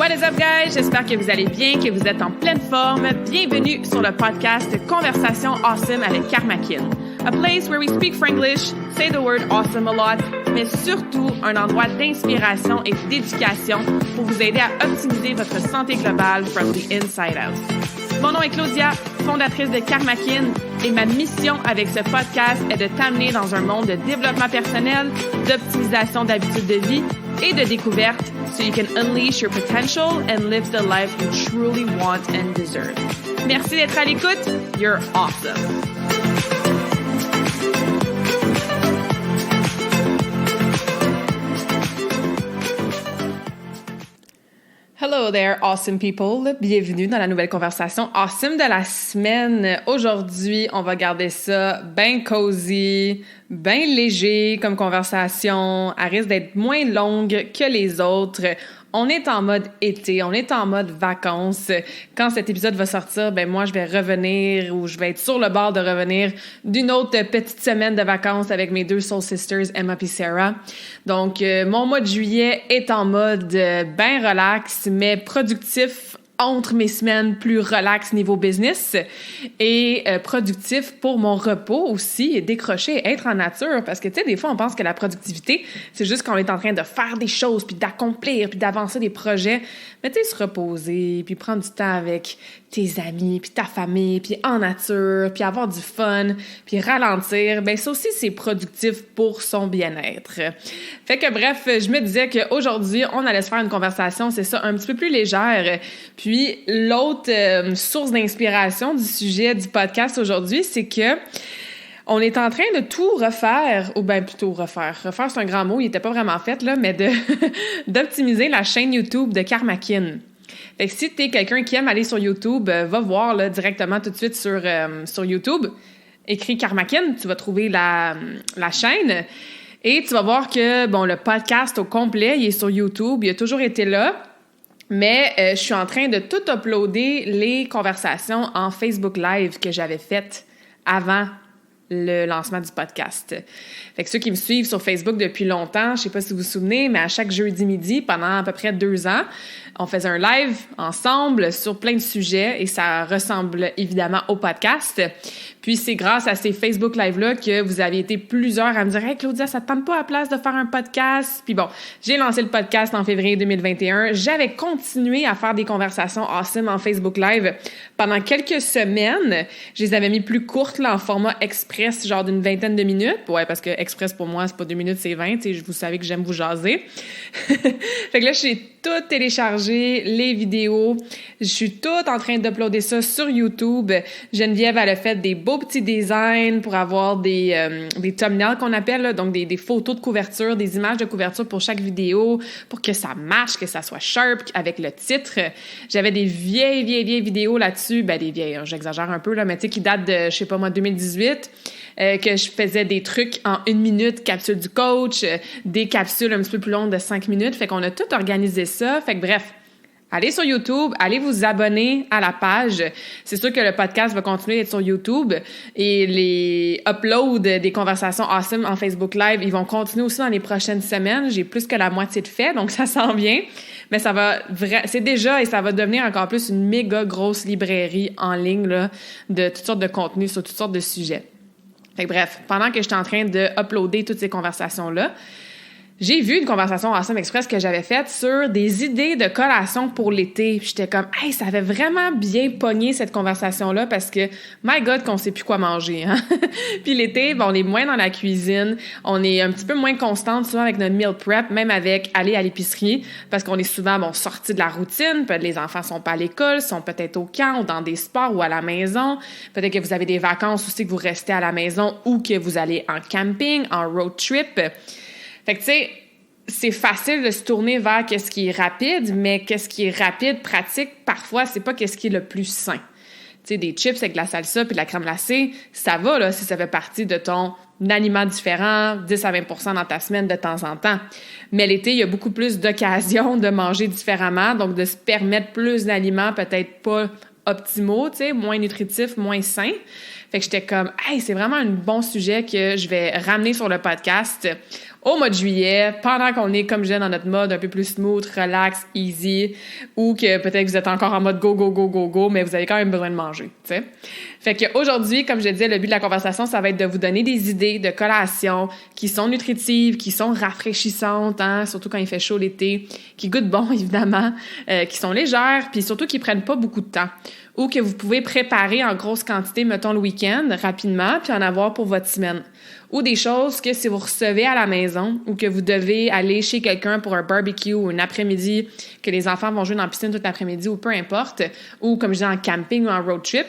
What is up, guys? J'espère que vous allez bien, que vous êtes en pleine forme. Bienvenue sur le podcast Conversation Awesome avec Karmakin. A place where we speak Franglish, say the word awesome a lot, mais surtout un endroit d'inspiration et d'éducation pour vous aider à optimiser votre santé globale from the inside out. Mon nom est Claudia, fondatrice de Karmakin, et ma mission avec ce podcast est de t'amener dans un monde de développement personnel, d'optimisation d'habitudes de vie et de découverte so you can unleash your potential and live the life you truly want and deserve. Merci d'être à l'écoute. You're awesome. Hello there, awesome people. Bienvenue dans la nouvelle conversation awesome de la semaine. Aujourd'hui, on va garder ça bien cozy, bien léger comme conversation. Elle risque d'être moins longue que les autres. On est en mode été, on est en mode vacances. Quand cet épisode va sortir, ben moi, je vais revenir ou je vais être sur le bord de revenir d'une autre petite semaine de vacances avec mes deux soul sisters, Emma et Sarah. Donc, mon mois de juillet est en mode bien relax, mais productif entre mes semaines plus relax niveau business et productif pour mon repos aussi, et décrocher, être en nature. Parce que, tu sais, des fois, on pense que la productivité, c'est juste quand on est en train de faire des choses, puis d'accomplir, puis d'avancer des projets. Mais tu sais, se reposer, puis prendre du temps avec tes amis, puis ta famille, puis en nature, puis avoir du fun, puis ralentir, bien ça aussi, c'est productif pour son bien-être. Fait que bref, je me disais qu'aujourd'hui, on allait se faire une conversation, c'est ça, un petit peu plus légère. Puis l'autre source d'inspiration du sujet du podcast aujourd'hui, c'est que on est en train de tout refaire, ou bien plutôt refaire. Refaire, c'est un grand mot, il était pas vraiment fait, là, mais d'optimiser la chaîne YouTube de Karmakin. Fait que si t'es quelqu'un qui aime aller sur YouTube, va voir là, directement tout de suite sur YouTube. Écris Karmakin, tu vas trouver la chaîne. Et tu vas voir que, bon, le podcast au complet, il est sur YouTube. Il a toujours été là. Mais je suis en train de tout uploader les conversations en Facebook Live que j'avais faites avant le lancement du podcast. Fait que ceux qui me suivent sur Facebook depuis longtemps, je sais pas si vous vous souvenez, mais à chaque jeudi midi, pendant à peu près 2 ans, on faisait un live ensemble sur plein de sujets et ça ressemble évidemment au podcast. Puis c'est grâce à ces Facebook Live-là que vous avez été plusieurs à me dire « Hey Claudia, ça te tente pas à la place de faire un podcast? » Puis bon, j'ai lancé le podcast en février 2021. J'avais continué à faire des conversations awesome en Facebook Live pendant quelques semaines. Je les avais mis plus courtes là, en format express, genre d'une 20aine de minutes. Ouais, parce que express pour moi, c'est pas 2 minutes, c'est 20. Vous savez que j'aime vous jaser. Fait que là, j'ai tout téléchargé, les vidéos. Je suis toute en train d'uploader ça sur YouTube. Geneviève, elle a fait des beaux petits designs pour avoir des thumbnails qu'on appelle, là, donc des photos de couverture, des images de couverture pour chaque vidéo, pour que ça matche, que ça soit sharp avec le titre. J'avais des vieilles vidéos là-dessus. Ben, des vieilles, j'exagère un peu, là, mais tu sais, qui datent de, je sais pas moi, 2018. Que je faisais des trucs en 1 minute, capsule du coach, des capsules un petit peu plus longues de 5 minutes. Fait qu'on a tout organisé ça. Fait que bref, allez sur YouTube, allez vous abonner à la page. C'est sûr que le podcast va continuer d'être sur YouTube et les uploads des conversations awesome en Facebook Live, ils vont continuer aussi dans les prochaines semaines. J'ai plus que la moitié de fait, donc ça sent bien. Mais ça va c'est déjà et ça va devenir encore plus une méga grosse librairie en ligne là, de toutes sortes de contenus sur toutes sortes de sujets. Fait que bref, pendant que j'étais en train de uploader toutes ces conversations-là, j'ai vu une conversation Awesome Express que j'avais faite sur des idées de collation pour l'été. Puis j'étais comme, hey, ça avait vraiment bien pogné cette conversation-là parce que, my God, qu'on sait plus quoi manger, hein. Puis l'été, bon, on est moins dans la cuisine, on est un petit peu moins constante souvent avec notre meal prep, même avec aller à l'épicerie, parce qu'on est souvent, bon, sortis de la routine. Peut-être les enfants sont pas à l'école, sont peut-être au camp ou dans des sports ou à la maison. Peut-être que vous avez des vacances aussi que vous restez à la maison ou que vous allez en camping, en road trip. Fait que, tu sais, c'est facile de se tourner vers qu'est-ce qui est rapide, mais qu'est-ce qui est rapide, pratique, parfois, c'est pas qu'est-ce qui est le plus sain. Tu sais, des chips avec de la salsa puis de la crème glacée, ça va, là, si ça fait partie de ton aliment différent, 10 à 20% dans ta semaine de temps en temps. Mais l'été, il y a beaucoup plus d'occasions de manger différemment, donc de se permettre plus d'aliments peut-être pas optimaux, tu sais, moins nutritifs, moins sains. Fait que j'étais comme, hey, c'est vraiment un bon sujet que je vais ramener sur le podcast au mois de juillet, pendant qu'on est, comme je disais, dans notre mode un peu plus smooth, relax, easy, ou que peut-être que vous êtes encore en mode go, go, go, go, go, mais vous avez quand même besoin de manger, tu sais. Fait qu'aujourd'hui, comme je disais, le but de la conversation, ça va être de vous donner des idées de collations qui sont nutritives, qui sont rafraîchissantes, hein, surtout quand il fait chaud l'été, qui goûtent bon, évidemment, qui sont légères, puis surtout qui prennent pas beaucoup de temps, ou que vous pouvez préparer en grosse quantité, mettons le week-end, rapidement, puis en avoir pour votre semaine. Ou des choses que si vous recevez à la maison ou que vous devez aller chez quelqu'un pour un barbecue ou un après-midi, que les enfants vont jouer dans la piscine toute l'après-midi ou peu importe, ou comme je dis en camping ou en road trip,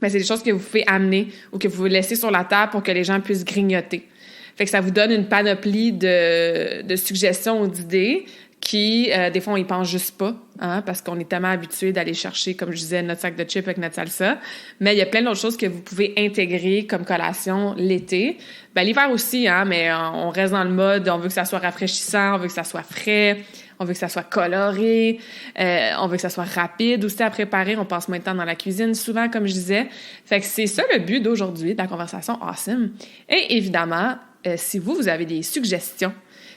ben c'est des choses que vous pouvez amener ou que vous laissez sur la table pour que les gens puissent grignoter. Fait que ça vous donne une panoplie de suggestions ou d'idées qui, des fois, on y pense juste pas, hein, parce qu'on est tellement habitué d'aller chercher, comme je disais, notre sac de chips avec notre salsa. Mais il y a plein d'autres choses que vous pouvez intégrer comme collation l'été. Ben, l'hiver aussi, hein, mais on reste dans le mode, on veut que ça soit rafraîchissant, on veut que ça soit frais, on veut que ça soit coloré, on veut que ça soit rapide aussi à préparer. On passe moins de temps dans la cuisine, souvent, comme je disais. Fait que c'est ça le but d'aujourd'hui, de la conversation Awesome. Et évidemment, si vous avez des suggestions,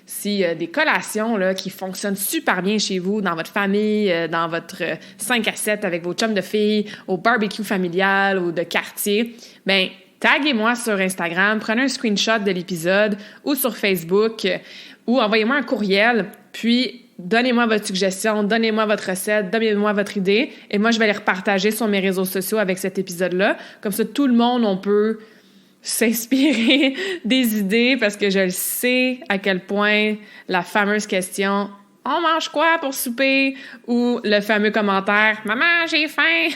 si des collations là, qui fonctionnent super bien chez vous, dans votre famille, dans votre 5 à 7 avec vos chums de filles, au barbecue familial ou de quartier, bien, taguez-moi sur Instagram, prenez un screenshot de l'épisode ou sur Facebook ou envoyez-moi un courriel, puis donnez-moi votre suggestion, donnez-moi votre recette, donnez-moi votre idée et moi, je vais les repartager sur mes réseaux sociaux avec cet épisode-là. Comme ça, tout le monde, on peut s'inspirer des idées parce que je le sais à quel point la fameuse question « On mange quoi pour souper? » ou le fameux commentaire « Maman, j'ai faim! »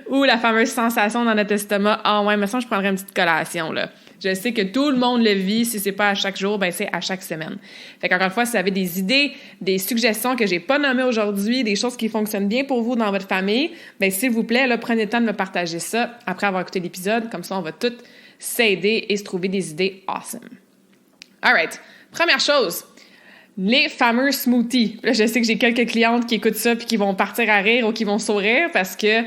ou la fameuse sensation dans notre estomac « Ah ouais, mais ça, je prendrais une petite collation. » là. Je sais que tout le monde le vit. Si c'est pas à chaque jour, ben c'est à chaque semaine. Fait qu'encore une fois, si vous avez des idées, des suggestions que j'ai pas nommées aujourd'hui, des choses qui fonctionnent bien pour vous dans votre famille, ben s'il vous plaît, là, prenez le temps de me partager ça après avoir écouté l'épisode. Comme ça, on va toutes s'aider et se trouver des idées awesome. All right. Première chose, les fameux smoothies. Là, je sais que j'ai quelques clientes qui écoutent ça puis qui vont partir à rire ou qui vont sourire parce que,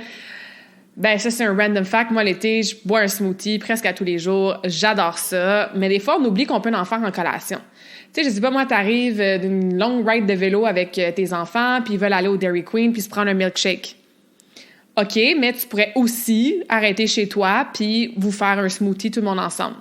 ben ça, c'est un random fact. Moi, l'été, je bois un smoothie presque à tous les jours. J'adore ça. Mais des fois, on oublie qu'on peut en faire en collation. Tu sais, je sais pas, moi, t'arrives d'une longue ride de vélo avec tes enfants puis ils veulent aller au Dairy Queen puis se prendre un milkshake. OK, mais tu pourrais aussi arrêter chez toi puis vous faire un smoothie tout le monde ensemble.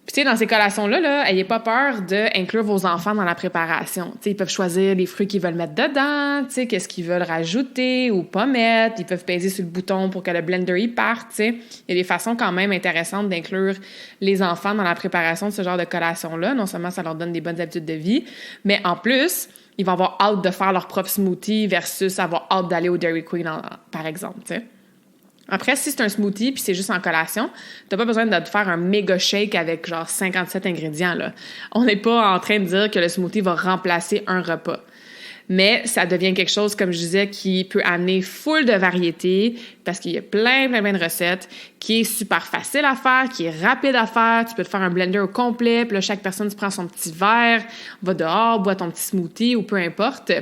Puis tu sais, dans ces collations-là, là, ayez pas peur d'inclure vos enfants dans la préparation. Tu sais, ils peuvent choisir les fruits qu'ils veulent mettre dedans, tu sais, qu'est-ce qu'ils veulent rajouter ou pas mettre. Ils peuvent peser sur le bouton pour que le blender y parte, tu sais. Il y a des façons quand même intéressantes d'inclure les enfants dans la préparation de ce genre de collation-là. Non seulement ça leur donne des bonnes habitudes de vie, mais en plus, ils vont avoir hâte de faire leur propre smoothie versus avoir hâte d'aller au Dairy Queen, par exemple, tu sais. Après, si c'est un smoothie puis c'est juste en collation, t'as pas besoin de te faire un méga shake avec genre 57 ingrédients, là. On n'est pas en train de dire que le smoothie va remplacer un repas. Mais ça devient quelque chose, comme je disais, qui peut amener full de variétés parce qu'il y a plein de recettes, qui est super facile à faire, qui est rapide à faire. Tu peux te faire un blender au complet, puis là, chaque personne tu prend son petit verre, va dehors, boit ton petit smoothie ou peu importe.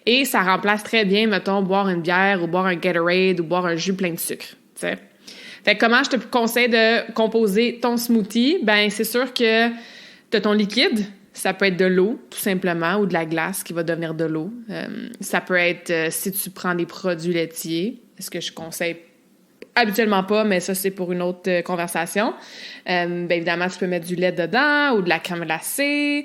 Et ça remplace très bien, mettons, boire une bière ou boire un Gatorade ou boire un jus plein de sucre, tu sais. Fait que comment je te conseille de composer ton smoothie? Ben, c'est sûr que tu as ton liquide. Ça peut être de l'eau, tout simplement, ou de la glace qui va devenir de l'eau. Ça peut être si tu prends des produits laitiers, ce que je conseille habituellement pas, mais ça, c'est pour une autre conversation. Bien évidemment, tu peux mettre du lait dedans ou de la crème glacée.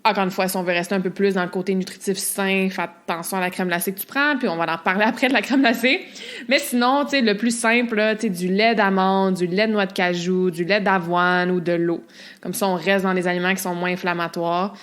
Encore une fois, si on veut rester un peu plus dans le côté nutritif sain, fais attention à la crème glacée que tu prends, puis on va en parler après de la crème glacée. Mais sinon, tu sais, le plus simple, tu sais, du lait d'amande, du lait de noix de cajou, du lait d'avoine ou de l'eau. Comme ça, on reste dans des aliments qui sont moins inflammatoires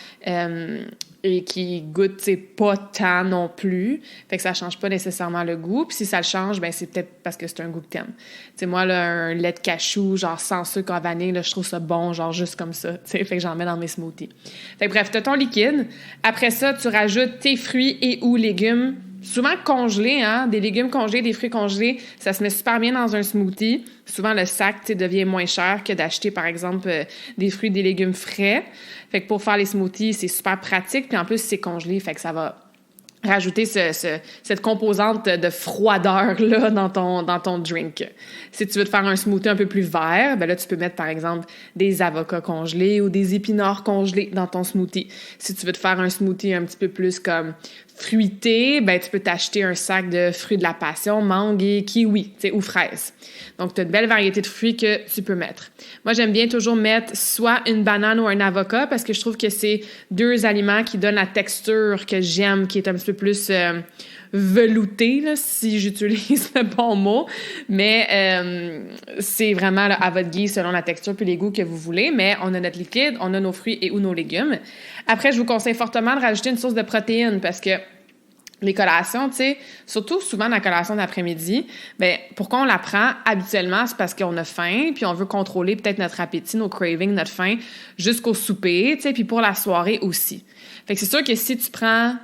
et qui goûtent, tu sais, pas tant non plus. Fait que ça change pas nécessairement le goût. Puis si ça le change, ben c'est peut-être parce que c'est un goût que t'aimes. Tu sais, moi, là, un lait de cachou, genre sans sucre en vanille, là, je trouve ça bon, genre juste comme ça. Tu sais, fait que j'en mets dans mes smoothies. Fait que bref, t'as ton liquide. Après ça, tu rajoutes tes fruits et ou légumes, souvent congelés, hein, des légumes congelés, des fruits congelés. Ça se met super bien dans un smoothie. Souvent, le sac, tu sais, devient moins cher que d'acheter, par exemple, des fruits et des légumes frais. Fait que pour faire les smoothies, c'est super pratique. Puis en plus, c'est congelé, fait que ça va rajouter cette composante de froideur-là dans ton drink. Si tu veux te faire un smoothie un peu plus vert, ben là, tu peux mettre, par exemple, des avocats congelés ou des épinards congelés dans ton smoothie. Si tu veux te faire un smoothie un petit peu plus comme fruité, ben tu peux t'acheter un sac de fruits de la passion, mangue et kiwi, ou fraises. Donc, tu as une belle variété de fruits que tu peux mettre. Moi, j'aime bien toujours mettre soit une banane ou un avocat parce que je trouve que c'est deux aliments qui donnent la texture que j'aime, qui est un petit peu plus velouté, là, si j'utilise le bon mot. Mais c'est vraiment là, à votre guise selon la texture puis les goûts que vous voulez. Mais on a notre liquide, on a nos fruits et ou nos légumes. Après, je vous conseille fortement de rajouter une source de protéines parce que les collations, tu sais, surtout souvent la collation d'après-midi, bien, pourquoi on la prend habituellement, c'est parce qu'on a faim, puis on veut contrôler peut-être notre appétit, nos cravings, notre faim, jusqu'au souper, tu sais, puis pour la soirée aussi. Fait que c'est sûr que si tu prends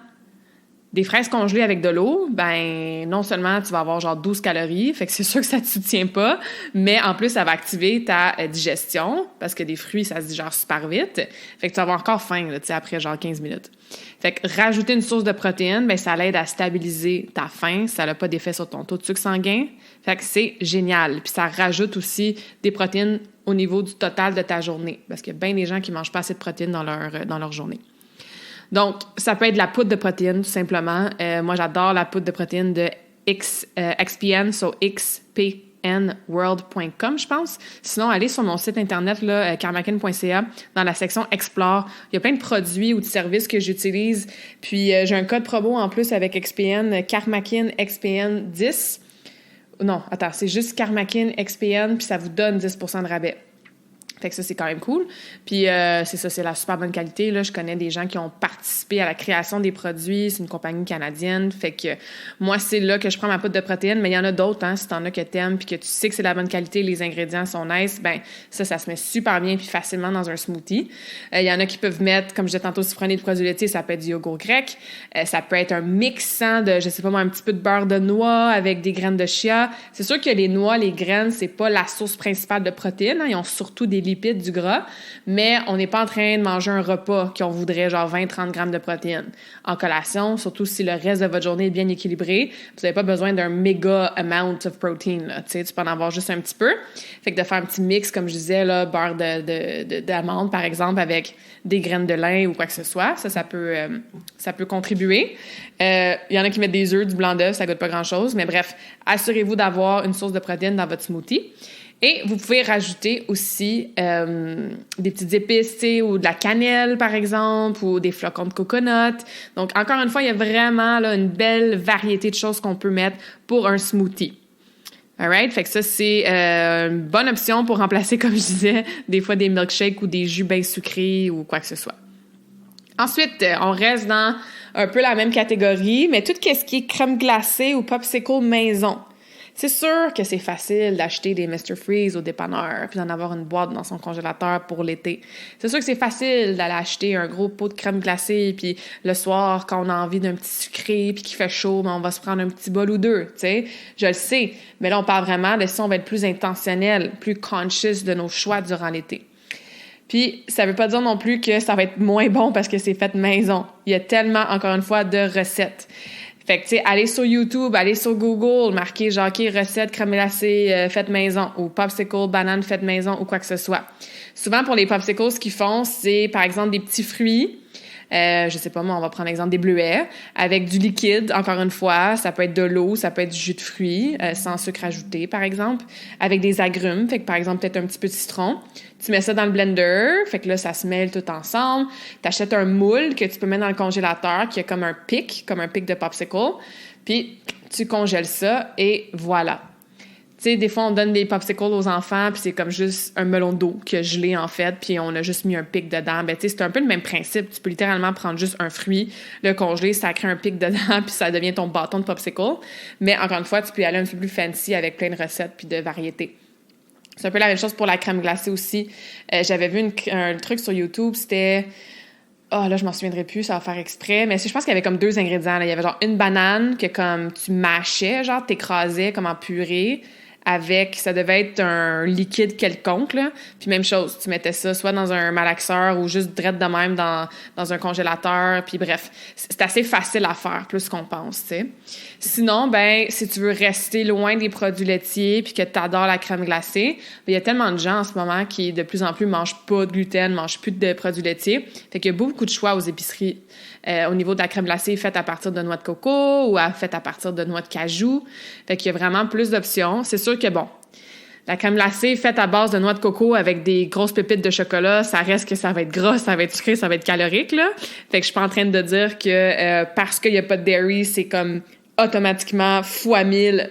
des fraises congelées avec de l'eau, ben non seulement tu vas avoir genre 12 calories, fait que c'est sûr que ça te soutient pas, mais en plus, ça va activer ta digestion, parce que des fruits, ça se digère super vite. Fait que tu vas avoir encore faim, tu sais, après genre 15 minutes. Fait que rajouter une source de protéines, ben ça l'aide à stabiliser ta faim, ça n'a pas d'effet sur ton taux de sucre sanguin. Fait que c'est génial. Puis ça rajoute aussi des protéines au niveau du total de ta journée, parce qu'il y a bien des gens qui mangent pas assez de protéines dans leur journée. Donc, ça peut être de la poudre de protéines, tout simplement. Moi, j'adore la poudre de protéines de XPN, so xpnworld.com, je pense. Sinon, allez sur mon site internet, là, karmakin.ca, dans la section Explore. Il y a plein de produits ou de services que j'utilise. Puis, j'ai un code promo en plus avec XPN, Karmakin XPN 10. Non, attends, c'est juste Karmakin XPN, puis ça vous donne 10% de rabais. Fait que ça, c'est quand même cool. Puis c'est ça, c'est la super bonne qualité. Là, je connais des gens qui ont participé à la création des produits. C'est une compagnie canadienne. Fait que moi, c'est là que je prends ma poudre de protéines. Mais il y en a d'autres, hein, si t'en as que t'aimes puis que tu sais que c'est de la bonne qualité, les ingrédients sont nice, ben ça se met super bien puis facilement dans un smoothie. Il y en a qui peuvent mettre, comme je disais tantôt, si vous prenez de produits laitiers, ça peut être du yogourt grec. Ça peut être un mixant de, je sais pas moi, un petit peu de beurre de noix avec des graines de chia. C'est sûr que les noix, les graines, c'est pas la source principale de protéines. Hein. Ils ont surtout des lipides, du gras, mais on n'est pas en train de manger un repas qu'on voudrait genre 20-30 grammes de protéines. En collation, surtout si le reste de votre journée est bien équilibré, vous n'avez pas besoin d'un méga amount of protein. Là. Tu peux en avoir juste un petit peu. Fait que de faire un petit mix, comme je disais, là, beurre d'amande, par exemple, avec des graines de lin ou quoi que ce soit, ça peut contribuer. Il y en a qui mettent des œufs, du blanc d'œuf, ça goûte pas grand-chose, mais bref, assurez-vous d'avoir une source de protéines dans votre smoothie. Et vous pouvez rajouter aussi des petites épices, ou de la cannelle, par exemple, ou des flocons de coconut. Donc, encore une fois, il y a vraiment là, une belle variété de choses qu'on peut mettre pour un smoothie. Alright? Fait que ça, c'est une bonne option pour remplacer, comme je disais, des fois des milkshakes ou des jus bien sucrés ou quoi que ce soit. Ensuite, on reste dans un peu la même catégorie, mais tout ce qui est crème glacée ou popsicle maison. C'est sûr que c'est facile d'acheter des Mr. Freeze au dépanneur puis d'en avoir une boîte dans son congélateur pour l'été. C'est sûr que c'est facile d'aller acheter un gros pot de crème glacée puis le soir, quand on a envie d'un petit sucré puis qu'il fait chaud, ben on va se prendre un petit bol ou deux, tu sais. Je le sais, mais là, on parle vraiment de si on va être plus intentionnel, plus conscious de nos choix durant l'été. Puis, ça veut pas dire non plus que ça va être moins bon parce que c'est fait maison. Il y a tellement, encore une fois, de recettes. Fait que, tu sais, allez sur YouTube, allez sur Google, marquez genre, OK, recette crème glacée faite maison ou popsicle banane faite maison ou quoi que ce soit. Souvent, pour les popsicles, ce qu'ils font, c'est, par exemple, des petits fruits. Je sais pas, moi, on va prendre l'exemple des bleuets avec du liquide, encore une fois. Ça peut être de l'eau, ça peut être du jus de fruits, sans sucre ajouté, par exemple, avec des agrumes. Fait que, par exemple, peut-être un petit peu de citron. Tu mets ça dans le blender, fait que là, ça se mêle tout ensemble. T'achètes un moule que tu peux mettre dans le congélateur qui a comme un pic de popsicle. Puis, tu congèles ça et voilà. Tu sais, des fois, on donne des popsicles aux enfants, puis c'est comme juste un melon d'eau qui a gelé, en fait, puis on a juste mis un pic dedans. Ben, tu sais, c'est un peu le même principe. Tu peux littéralement prendre juste un fruit, le congeler, ça crée un pic dedans, puis ça devient ton bâton de popsicle. Mais encore une fois, tu peux y aller un peu plus fancy avec plein de recettes puis de variétés. C'est un peu la même chose pour la crème glacée aussi. J'avais vu un truc sur YouTube, c'était... Oh, là, je m'en souviendrai plus, ça va faire exprès. Mais je pense qu'il y avait comme 2 ingrédients. Là. Il y avait genre une banane que comme tu mâchais, genre t'écrasais comme en purée, ça devait être un liquide quelconque, là. Puis même chose, tu mettais ça soit dans un malaxeur ou juste direct de même dans un congélateur. Puis bref, c'est assez facile à faire, plus qu'on pense, tu sais. Sinon, ben si tu veux rester loin des produits laitiers puis que tu adores la crème glacée, il y a tellement de gens en ce moment qui, de plus en plus, mangent pas de gluten, mangent plus de produits laitiers. Fait qu'il y a beaucoup de choix aux épiceries. Au niveau de la crème glacée faite à partir de noix de coco ou faite à partir de noix de cajou. Fait qu'il y a vraiment plus d'options. C'est sûr que, bon, la crème glacée faite à base de noix de coco avec des grosses pépites de chocolat, ça reste que ça va être gras, ça va être sucré, ça va être calorique, là. Fait que je suis pas en train de dire que parce qu'il y a pas de dairy, c'est comme automatiquement fois 1000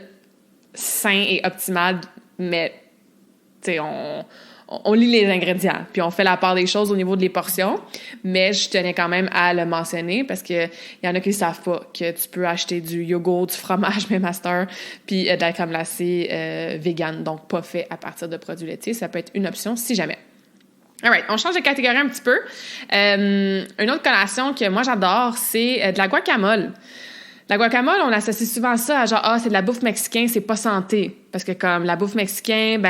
sain et optimal, mais, tu sais, on lit les ingrédients, puis on fait la part des choses au niveau des portions, mais je tenais quand même à le mentionner parce que y en a qui ne savent pas que tu peux acheter du yogourt, du fromage, même à cette heure, puis de la crème glacée vegan, donc pas fait à partir de produits laitiers. Ça peut être une option si jamais. Alright, on change de catégorie un petit peu. Une autre collation que moi j'adore, c'est de la guacamole. La guacamole, on associe souvent ça à genre, c'est de la bouffe mexicaine, c'est pas santé. Parce que comme la bouffe mexicaine,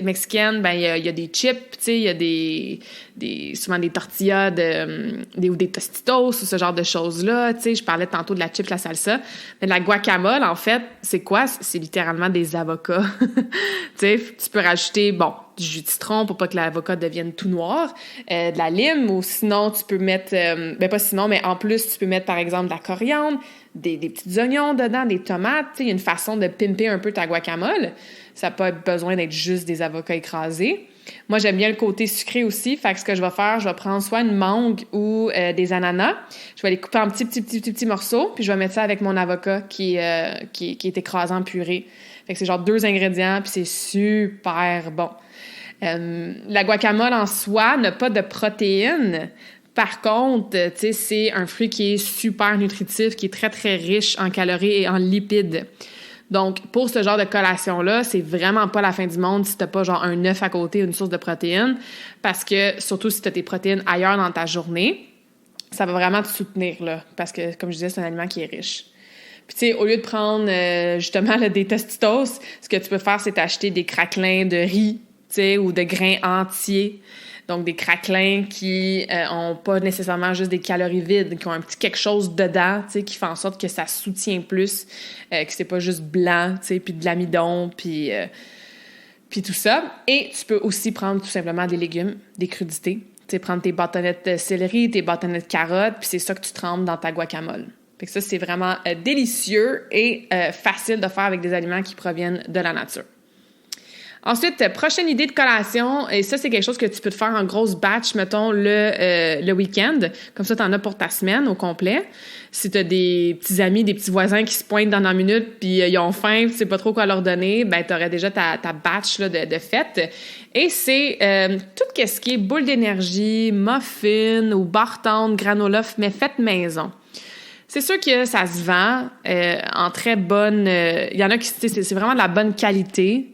mexicaine, il y a des chips, tu sais, il y a souvent des tortillas ou des tostitos ou ce genre de choses-là, tu sais. Je parlais tantôt de la chip, la salsa. Mais la guacamole, en fait, c'est quoi? C'est littéralement des avocats. Tu sais, tu peux rajouter, du jus de citron pour pas que l'avocat devienne tout noir, de la lime, ou sinon, tu peux mettre, pas sinon, mais en plus, tu peux mettre, par exemple, de la coriandre, des petits oignons dedans, des tomates. Tu sais, il y a une façon de pimper un peu ta guacamole. Ça n'a pas besoin d'être juste des avocats écrasés. Moi, j'aime bien le côté sucré aussi. Fait que ce que je vais faire, je vais prendre soit une mangue ou des ananas. Je vais les couper en petits morceaux, puis je vais mettre ça avec mon avocat qui est écrasé en purée. Fait que c'est genre 2 ingrédients, puis c'est super bon. La guacamole en soi n'a pas de protéines. Par contre, tu sais, c'est un fruit qui est super nutritif, qui est très, très riche en calories et en lipides. Donc, pour ce genre de collation-là, c'est vraiment pas la fin du monde si t'as pas genre un œuf à côté, une source de protéines, parce que, surtout si t'as tes protéines ailleurs dans ta journée, ça va vraiment te soutenir, là, parce que, comme je disais, c'est un aliment qui est riche. Puis, tu sais, au lieu de prendre, justement, là, des tostitos, ce que tu peux faire, c'est t'acheter des craquelins de riz, tu sais, ou de grains entiers. Donc, des craquelins qui ont pas nécessairement juste des calories vides, qui ont un petit quelque chose dedans, tu sais, qui fait en sorte que ça soutient plus, que c'est pas juste blanc, tu sais, puis de l'amidon, puis tout ça. Et tu peux aussi prendre tout simplement des légumes, des crudités. Tu sais, prendre tes bâtonnets de céleri, tes bâtonnets de carottes, puis c'est ça que tu trempes dans ta guacamole. Fait que ça, c'est vraiment délicieux et facile de faire avec des aliments qui proviennent de la nature. Ensuite, prochaine idée de collation, et ça, c'est quelque chose que tu peux te faire en grosse batch, mettons, le week-end. Comme ça, tu en as pour ta semaine au complet. Si tu as des petits amis, des petits voisins qui se pointent dans la minute, puis ils ont faim, tu sais pas trop quoi leur donner, tu aurais déjà ta batch là, de fête. Et c'est tout ce qui est boule d'énergie, muffins ou bar tendre, granola, mais faites maison. C'est sûr que ça se vend en très bonne... Il y en a qui, c'est vraiment de la bonne qualité,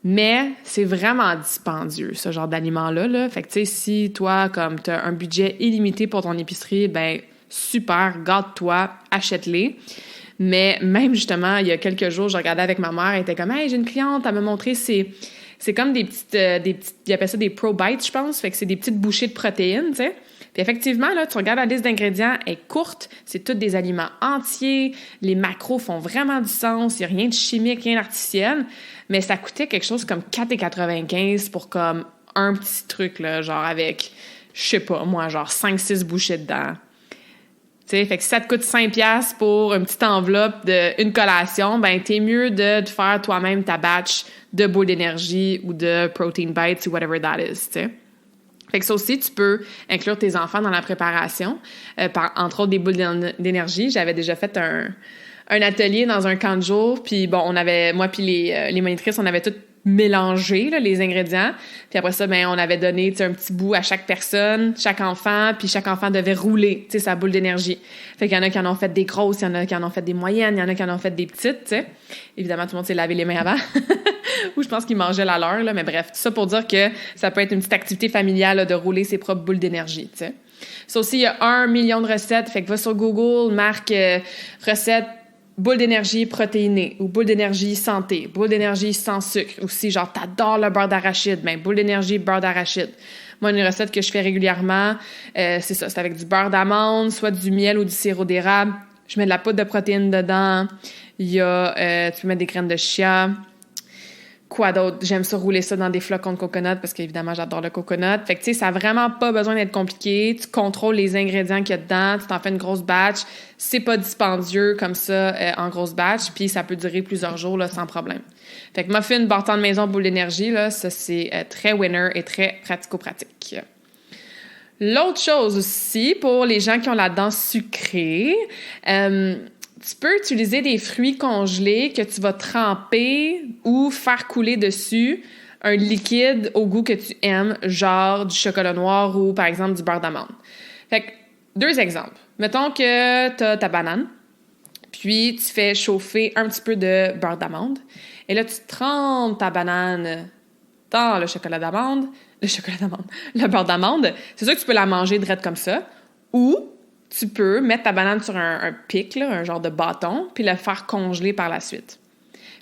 mais c'est vraiment dispendieux, ce genre d'aliments-là. Là. Fait que, tu sais, si toi, comme tu as un budget illimité pour ton épicerie, super, garde-toi, achète-les. Mais même, justement, il y a quelques jours, je regardais avec ma mère, elle était comme « Hey, j'ai une cliente, elle m'a montré, c'est comme des petites, ils appellent ça des ProBites, je pense. Fait que c'est des petites bouchées de protéines, tu sais. Puis effectivement, là, tu regardes la liste d'ingrédients, elle est courte, c'est tous des aliments entiers, les macros font vraiment du sens, il n'y a rien de chimique, rien d'artificiel, mais ça coûtait quelque chose comme 4,95 pour comme un petit truc, là, genre avec, je sais pas, moi, genre 5-6 bouchées dedans. Tu sais, fait que si ça te coûte 5$ pour une petite enveloppe d'une collation, t'es mieux de faire toi-même ta batch de boules d'énergie ou de protein bites ou whatever that is, tu sais. Fait que ça aussi, tu peux inclure tes enfants dans la préparation, entre autres des boules d'énergie. J'avais déjà fait un atelier dans un camp de jour, puis on avait, moi puis les monitrices, on avait tout mélangé, là, les ingrédients. Puis après ça, on avait donné un petit bout à chaque personne, chaque enfant, puis chaque enfant devait rouler sa boule d'énergie. Fait qu'il y en a qui en ont fait des grosses, il y en a qui en ont fait des moyennes, il y en a qui en ont fait des petites, tu sais. Évidemment, tout le monde s'est lavé les mains avant. Ou je pense qu'ils mangeaient la leur, là, mais bref, tout ça pour dire que ça peut être une petite activité familiale là, de rouler ses propres boules d'énergie, tu sais. Ça aussi, il y a 1 million de recettes, fait que va sur Google, marque recettes boule d'énergie protéinée ou boule d'énergie santé, boule d'énergie sans sucre. Aussi, genre, t'adores le beurre d'arachide, ben boule d'énergie, beurre d'arachide. Moi, une recette que je fais régulièrement, c'est ça, c'est avec du beurre d'amande, soit du miel ou du sirop d'érable. Je mets de la poudre de protéines dedans. Il y a, tu peux mettre des graines de chia. Quoi d'autre? J'aime ça rouler ça dans des flocons de coconut parce qu'évidemment, j'adore le coconut. Fait que, tu sais, ça n'a vraiment pas besoin d'être compliqué. Tu contrôles les ingrédients qu'il y a dedans. Tu t'en fais une grosse batch. C'est pas dispendieux comme ça en grosse batch. Puis ça peut durer plusieurs jours là, sans problème. Fait que muffin, bâton de maison, boule d'énergie, là, ça, c'est très winner et très pratico-pratique. L'autre chose aussi, pour les gens qui ont la dent sucrée, tu peux utiliser des fruits congelés que tu vas tremper ou faire couler dessus un liquide au goût que tu aimes, genre du chocolat noir ou, par exemple, du beurre d'amande. Fait que, 2 exemples. Mettons que tu as ta banane, puis tu fais chauffer un petit peu de beurre d'amande, et là, tu trempes ta banane dans le beurre d'amande. C'est sûr que tu peux la manger direct comme ça, ou tu peux mettre ta banane sur un pic, là, un genre de bâton, puis la faire congeler par la suite.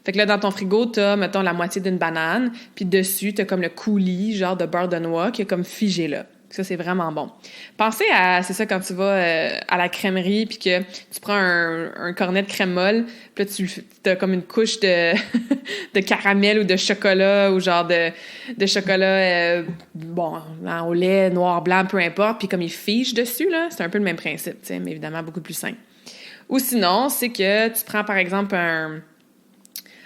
Fait que là, dans ton frigo, t'as, mettons, la moitié d'une banane, puis dessus, t'as comme le coulis, genre de beurre de noix, qui est comme figé là. Ça, c'est vraiment bon. Pensez à, c'est ça, quand tu vas à la crèmerie, puis que tu prends un cornet de crème molle, puis là, t'as comme une couche de, de caramel ou de chocolat, ou genre de chocolat, au lait, noir, blanc, peu importe, puis comme il fige dessus, là, c'est un peu le même principe, tu sais, mais évidemment beaucoup plus simple. Ou sinon, c'est que tu prends, par exemple,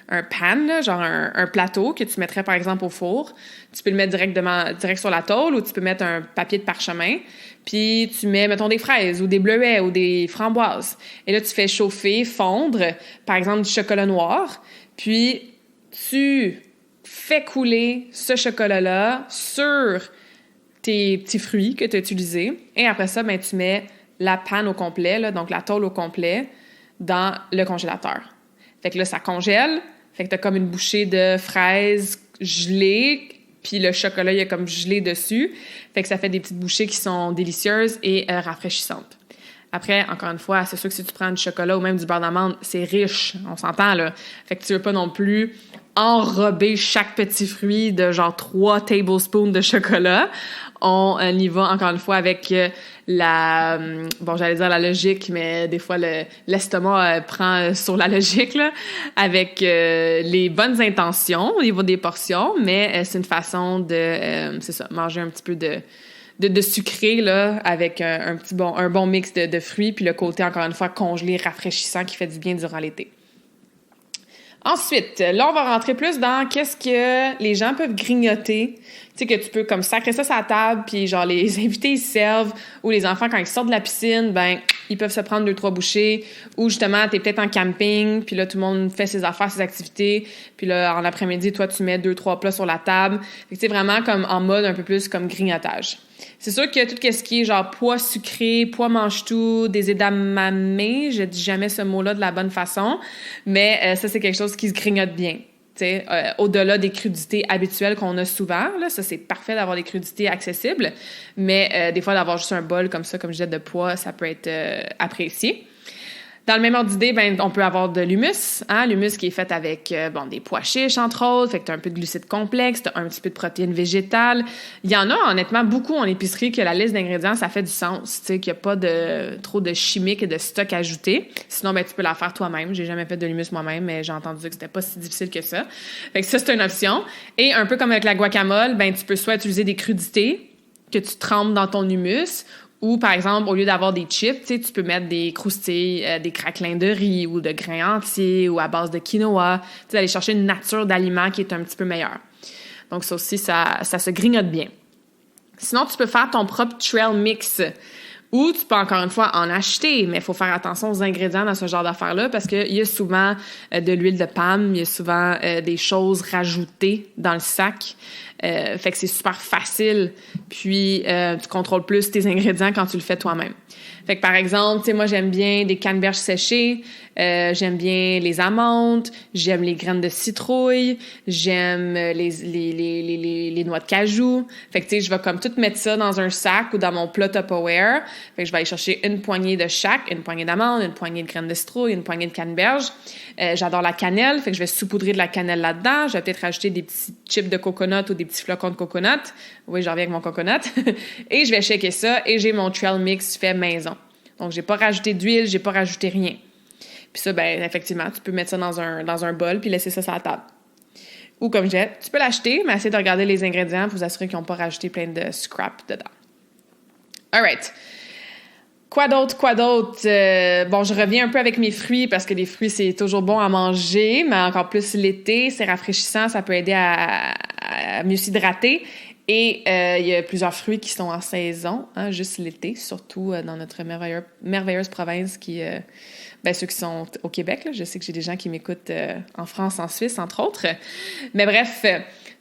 un pan, là, genre un plateau que tu mettrais, par exemple, au four. Tu peux le mettre direct sur la tôle ou tu peux mettre un papier de parchemin. Puis tu mets, mettons, des fraises ou des bleuets ou des framboises. Et là, tu fais chauffer, fondre, par exemple, du chocolat noir. Puis tu fais couler ce chocolat-là sur tes petits fruits que tu as utilisés. Et après ça, ben, tu mets la panne au complet, là, donc la tôle au complet, dans le congélateur. Fait que là, ça congèle. Fait que t'as comme une bouchée de fraises gelées, puis le chocolat, il y a comme gelé dessus. Fait que ça fait des petites bouchées qui sont délicieuses et rafraîchissantes. Après, encore une fois, c'est sûr que si tu prends du chocolat ou même du beurre d'amande, c'est riche, on s'entend, là. Fait que tu veux pas non plus enrober chaque petit fruit de genre 3 tablespoons de chocolat. On y va, encore une fois, avec la logique, mais des fois, l'estomac prend sur la logique, là, avec les bonnes intentions au niveau des portions, mais c'est une façon de, manger un petit peu de sucré, là, avec un bon mix de fruits, puis le côté, encore une fois, congelé, rafraîchissant, qui fait du bien durant l'été. Ensuite, là, on va rentrer plus dans qu'est-ce que les gens peuvent grignoter. Tu sais, que tu peux comme sacrer ça sur la table, puis genre les invités, ils se servent, ou les enfants, quand ils sortent de la piscine, ben ils peuvent se prendre 2-3 bouchées, ou justement, t'es peut-être en camping, puis là, tout le monde fait ses affaires, ses activités, puis là, en après-midi, toi, tu mets 2-3 plats sur la table. Fait que c'est vraiment comme en mode un peu plus comme grignotage. C'est sûr que tout ce qui est genre pois sucré, pois mange-tout, des edamame, je dis jamais ce mot-là de la bonne façon, mais ça, c'est quelque chose qui se grignote bien. Au-delà des crudités habituelles qu'on a souvent, là, ça, c'est parfait d'avoir des crudités accessibles, mais des fois, d'avoir juste un bol comme ça, comme je disais, de pois, ça peut être apprécié. Dans le même ordre d'idée, ben, on peut avoir de l'humus, hein, l'humus qui est fait avec des pois chiches, entre autres, fait que tu as un peu de glucides complexes, tu as un petit peu de protéines végétales. Il y en a, honnêtement, beaucoup en épicerie que la liste d'ingrédients, ça fait du sens, tu sais, qu'il n'y a pas trop de chimiques et de stock ajouté. Sinon, ben, tu peux la faire toi-même. J'ai jamais fait de l'humus moi-même, mais j'ai entendu que c'était pas si difficile que ça. Fait que ça, c'est une option. Et un peu comme avec la guacamole, ben, tu peux soit utiliser des crudités que tu trempes dans ton humus, ou, par exemple, au lieu d'avoir des chips, tu peux mettre des croustilles, des craquelins de riz ou de grains entiers ou à base de quinoa. Tu sais, aller chercher une nature d'aliment qui est un petit peu meilleure. Donc, ça aussi, ça se grignote bien. Sinon, tu peux faire ton propre trail mix. Ou tu peux encore une fois en acheter, mais il faut faire attention aux ingrédients dans ce genre d'affaires-là parce qu'il y a souvent de l'huile de palme, il y a souvent des choses rajoutées dans le sac Fait que c'est super facile. Puis, tu contrôles plus tes ingrédients quand tu le fais toi-même. Fait que, par exemple, tu sais, moi, j'aime bien des canneberges séchées, j'aime bien les amandes, j'aime les graines de citrouille, j'aime les noix de cajou. Fait que, tu sais, je vais comme tout mettre ça dans un sac ou dans mon plat Tupperware. Fait que je vais aller chercher une poignée de chaque, une poignée d'amandes, une poignée de graines de citrouille, une poignée de canneberges. J'adore la cannelle, fait que je vais saupoudrer de la cannelle là-dedans. Je vais peut-être rajouter des petits chips de coconut ou des petits flocons de coconut. Oui, j'en reviens avec mon coconut. Et je vais shaker ça et j'ai mon trail mix fait maison. Donc, j'ai pas rajouté d'huile, j'ai pas rajouté rien. Puis ça, ben effectivement, tu peux mettre ça dans un bol puis laisser ça sur la table. Ou comme j'ai, tu peux l'acheter, mais essayer de regarder les ingrédients pour vous assurer qu'ils n'ont pas rajouté plein de scrap dedans. All right. Quoi d'autre? Bon, je reviens un peu avec mes fruits parce que les fruits, c'est toujours bon à manger, mais encore plus l'été, c'est rafraîchissant, ça peut aider à mieux s'hydrater. Et il y a plusieurs fruits qui sont en saison, hein, juste l'été, surtout dans notre merveilleuse province qui... ceux qui sont au Québec, là. Je sais que j'ai des gens qui m'écoutent en France, en Suisse, entre autres. Mais bref,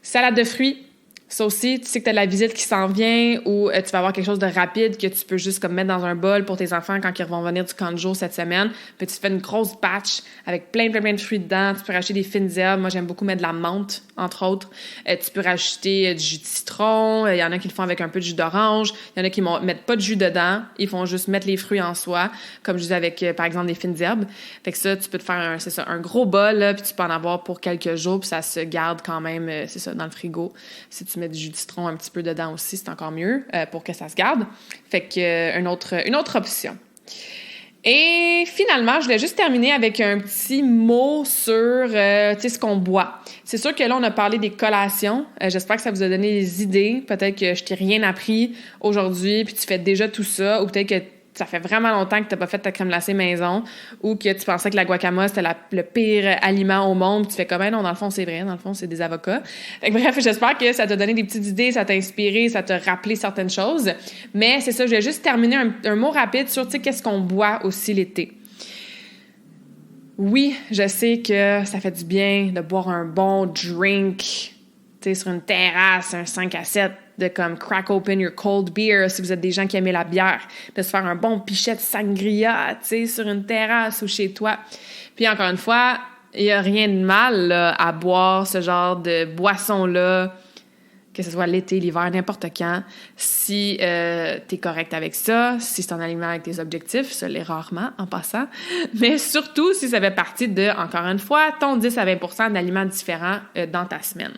salade de fruits. Ça aussi, tu sais que tu as de la visite qui s'en vient ou tu vas avoir quelque chose de rapide que tu peux juste comme mettre dans un bol pour tes enfants quand ils vont venir du camp de jour cette semaine. Puis tu fais une grosse batch avec plein de fruits dedans. Tu peux rajouter des fines herbes. Moi, j'aime beaucoup mettre de la menthe, entre autres. Tu peux rajouter du jus de citron. Il y en a qui le font avec un peu de jus d'orange. Il y en a qui mettent pas de jus dedans. Ils font juste mettre les fruits en soi, comme je disais avec, par exemple, des fines herbes. Fait que ça, tu peux te faire un gros bol, là, puis tu peux en avoir pour quelques jours, puis ça se garde quand même, dans le frigo. Si tu mets du jus de citron un petit peu dedans aussi, c'est encore mieux pour que ça se garde. Fait que une autre option. Et finalement, je voulais juste terminer avec un petit mot sur ce qu'on boit. C'est sûr que là, on a parlé des collations. J'espère que ça vous a donné des idées. Peut-être que je t'ai rien appris aujourd'hui, puis tu fais déjà tout ça, ou peut-être que ça fait vraiment longtemps que tu n'as pas fait ta crème glacée maison ou que tu pensais que la guacamole, c'était le pire aliment au monde. Tu fais comme, non, dans le fond, c'est vrai. Dans le fond, c'est des avocats. Fait que, bref, j'espère que ça t'a donné des petites idées, ça t'a inspiré, ça t'a rappelé certaines choses. Mais c'est ça, je vais juste terminer un mot rapide sur, qu'est-ce qu'on boit aussi l'été. Oui, je sais que ça fait du bien de boire un bon drink, sur une terrasse, un 5 à 7, de comme crack open your cold beer, si vous êtes des gens qui aiment la bière, de se faire un bon pichet de sangria, sur une terrasse ou chez toi. Puis encore une fois, il n'y a rien de mal là, à boire ce genre de boisson-là, que ce soit l'été, l'hiver, n'importe quand, si t'es correct avec ça, si c'est en alignement avec tes objectifs, ça l'est rarement en passant, mais surtout si ça fait partie de, encore une fois, ton 10 à 20% d'aliments différents dans ta semaine.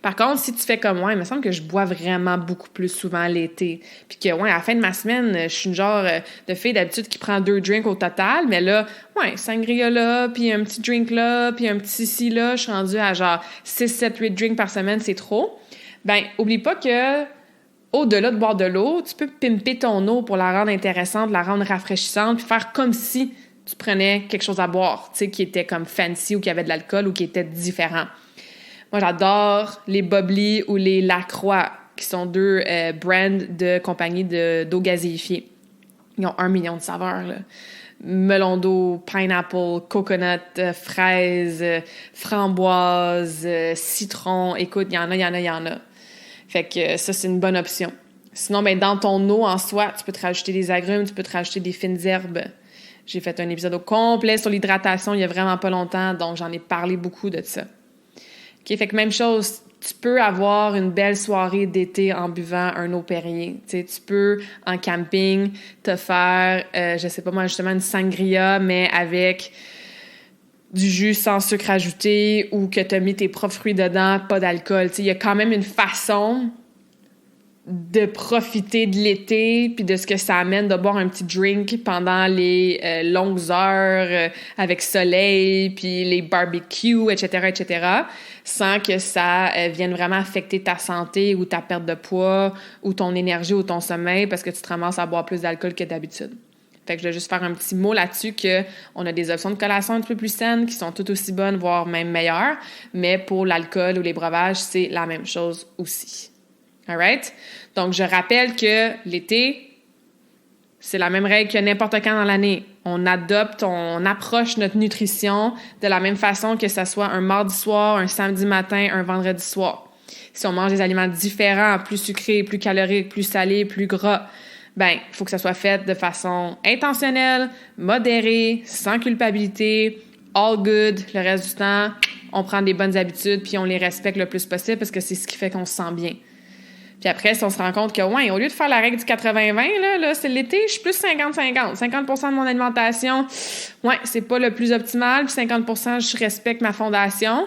Par contre, si tu fais comme moi, il me semble que je bois vraiment beaucoup plus souvent l'été. Puis que, à la fin de ma semaine, je suis une genre de fille d'habitude qui prend 2 drinks au total. Mais là, sangria là, puis un petit drink là, puis un petit ci là, je suis rendue à genre 6, 7, 8 drinks par semaine, c'est trop. Ben, oublie pas que au-delà de boire de l'eau, tu peux pimper ton eau pour la rendre intéressante, la rendre rafraîchissante, puis faire comme si tu prenais quelque chose à boire, qui était comme fancy ou qui avait de l'alcool ou qui était différent. Moi, j'adore les Bubbly ou les Lacroix, qui sont 2 brands de compagnie d'eau gazéifiée. Ils ont 1 million de saveurs, là. Melon d'eau, pineapple, coconut, fraise, framboise, citron. Écoute, il y en a. Fait que ça, c'est une bonne option. Sinon, dans ton eau en soi, tu peux te rajouter des agrumes, tu peux te rajouter des fines herbes. J'ai fait un épisode au complet sur l'hydratation il y a vraiment pas longtemps, donc j'en ai parlé beaucoup de ça. OK, fait que même chose, tu peux avoir une belle soirée d'été en buvant un eau Perrier. Tu peux, en camping, te faire, je sais pas moi, justement, une sangria, mais avec du jus sans sucre ajouté ou que tu as mis tes propres fruits dedans, pas d'alcool. Il y a quand même une façon de profiter de l'été puis de ce que ça amène de boire un petit drink pendant les longues heures avec soleil puis les barbecues, etc., sans que ça vienne vraiment affecter ta santé ou ta perte de poids ou ton énergie ou ton sommeil parce que tu te ramasses à boire plus d'alcool que d'habitude. Fait que je vais juste faire un petit mot là-dessus qu'on a des options de collation un peu plus saines qui sont tout aussi bonnes, voire même meilleures, mais pour l'alcool ou les breuvages, c'est la même chose aussi. All right? Donc, je rappelle que l'été, c'est la même règle que n'importe quand dans l'année. On approche notre nutrition de la même façon que ce soit un mardi soir, un samedi matin, un vendredi soir. Si on mange des aliments différents, plus sucrés, plus caloriques, plus salés, plus gras, il faut que ça soit fait de façon intentionnelle, modérée, sans culpabilité, all good. Le reste du temps, on prend des bonnes habitudes puis on les respecte le plus possible parce que c'est ce qui fait qu'on se sent bien. Puis après, si on se rend compte que, au lieu de faire la règle du 80-20, là, c'est l'été, je suis plus 50-50. 50% de mon alimentation, c'est pas le plus optimal. Puis 50%, je respecte ma fondation.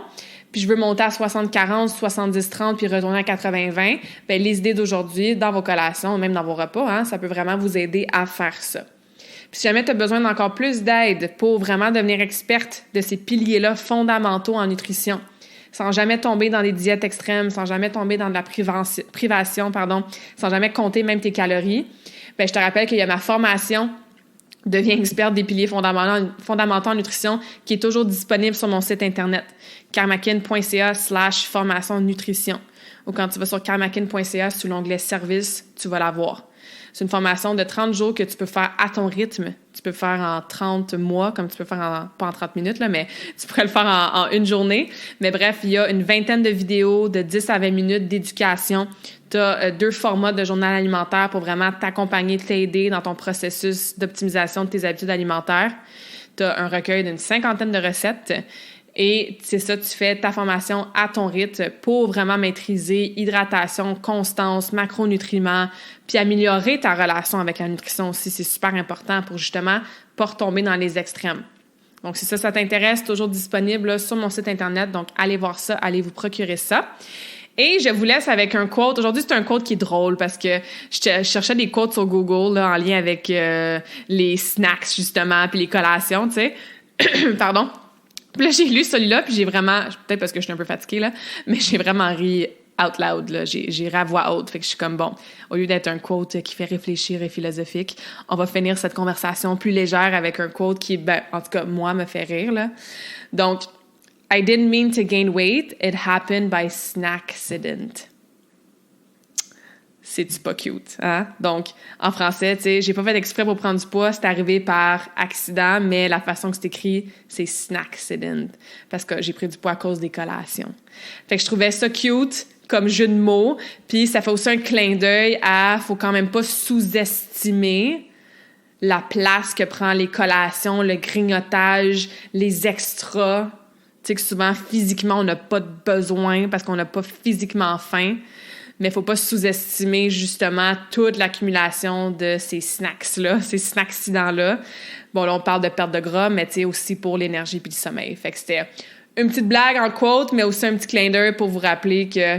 Puis je veux monter à 60-40, 70-30, puis retourner à 80-20. Les idées d'aujourd'hui, dans vos collations, même dans vos repas, ça peut vraiment vous aider à faire ça. Puis si jamais tu as besoin d'encore plus d'aide pour vraiment devenir experte de ces piliers-là fondamentaux en nutrition, sans jamais tomber dans des diètes extrêmes, sans jamais tomber dans de la privation, sans jamais compter même tes calories, je te rappelle qu'il y a ma formation « Deviens experte des piliers fondamentaux en nutrition » qui est toujours disponible sur mon site internet, karmakin.ca/formation nutrition. Ou quand tu vas sur karmakin.ca sous l'onglet « Services », tu vas la voir. C'est une formation de 30 jours que tu peux faire à ton rythme. Tu peux faire en 30 mois, comme tu peux faire pas en 30 minutes, là, mais tu pourrais le faire en une journée. Mais bref, il y a une vingtaine de vidéos de 10 à 20 minutes d'éducation. Tu as 2 formats de journal alimentaire pour vraiment t'accompagner, t'aider dans ton processus d'optimisation de tes habitudes alimentaires. Tu as un recueil d'une 50aine de recettes. Et c'est ça, tu fais ta formation à ton rythme pour vraiment maîtriser hydratation, constance, macronutriments, puis améliorer ta relation avec la nutrition aussi. C'est super important pour justement pas retomber dans les extrêmes. Donc, si ça t'intéresse, toujours disponible là, sur mon site internet. Donc, allez voir ça, allez vous procurer ça. Et je vous laisse avec un quote. Aujourd'hui, c'est un quote qui est drôle parce que je cherchais des quotes sur Google là, en lien avec les snacks, justement, puis les collations, tu sais. Pardon. Puis là, j'ai lu celui-là, puis j'ai vraiment... Peut-être parce que je suis un peu fatiguée, là, mais j'ai vraiment ri out loud, là. J'ai ri à voix haute. Fait que je suis comme, bon, au lieu d'être un quote qui fait réfléchir et philosophique, on va finir cette conversation plus légère avec un quote qui, en tout cas, moi, me fait rire, là. Donc, « I didn't mean to gain weight. It happened by snack accident. » C'est-tu pas cute, hein? Donc, en français, tu sais, j'ai pas fait exprès pour prendre du poids, c'est arrivé par accident, mais la façon que c'est écrit, c'est snack accident, parce que j'ai pris du poids à cause des collations. Fait que je trouvais ça cute comme jeu de mots, puis ça fait aussi un clin d'œil à faut quand même pas sous-estimer la place que prend les collations, le grignotage, les extras. Tu sais que souvent, physiquement, on n'a pas de besoin parce qu'on n'a pas physiquement faim. Mais il ne faut pas sous-estimer justement toute l'accumulation de ces snacks-là, ces snacks-accidents-là. Bon, là, on parle de perte de gras, mais tu sais, aussi pour l'énergie puis le sommeil. Fait que c'était une petite blague en quote, mais aussi un petit clin d'œil pour vous rappeler que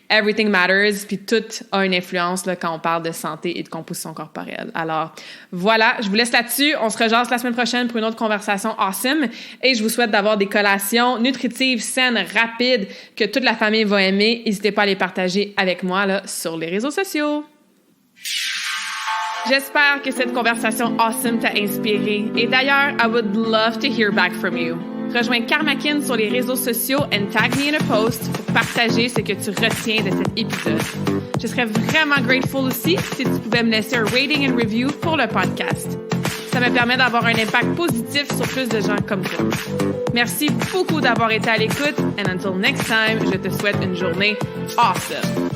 everything matters, puis tout a une influence là, quand on parle de santé et de composition corporelle. Alors, voilà, je vous laisse là-dessus. On se rejase la semaine prochaine pour une autre conversation awesome. Et je vous souhaite d'avoir des collations nutritives, saines, rapides, que toute la famille va aimer. N'hésitez pas à les partager avec moi là, sur les réseaux sociaux. J'espère que cette conversation awesome t'a inspiré. Et d'ailleurs, I would love to hear back from you. Rejoins Karmakin sur les réseaux sociaux and tag me in a post pour partager ce que tu retiens de cet épisode. Je serais vraiment grateful aussi si tu pouvais me laisser un rating and review pour le podcast. Ça me permet d'avoir un impact positif sur plus de gens comme toi. Merci beaucoup d'avoir été à l'écoute and until next time, je te souhaite une journée awesome.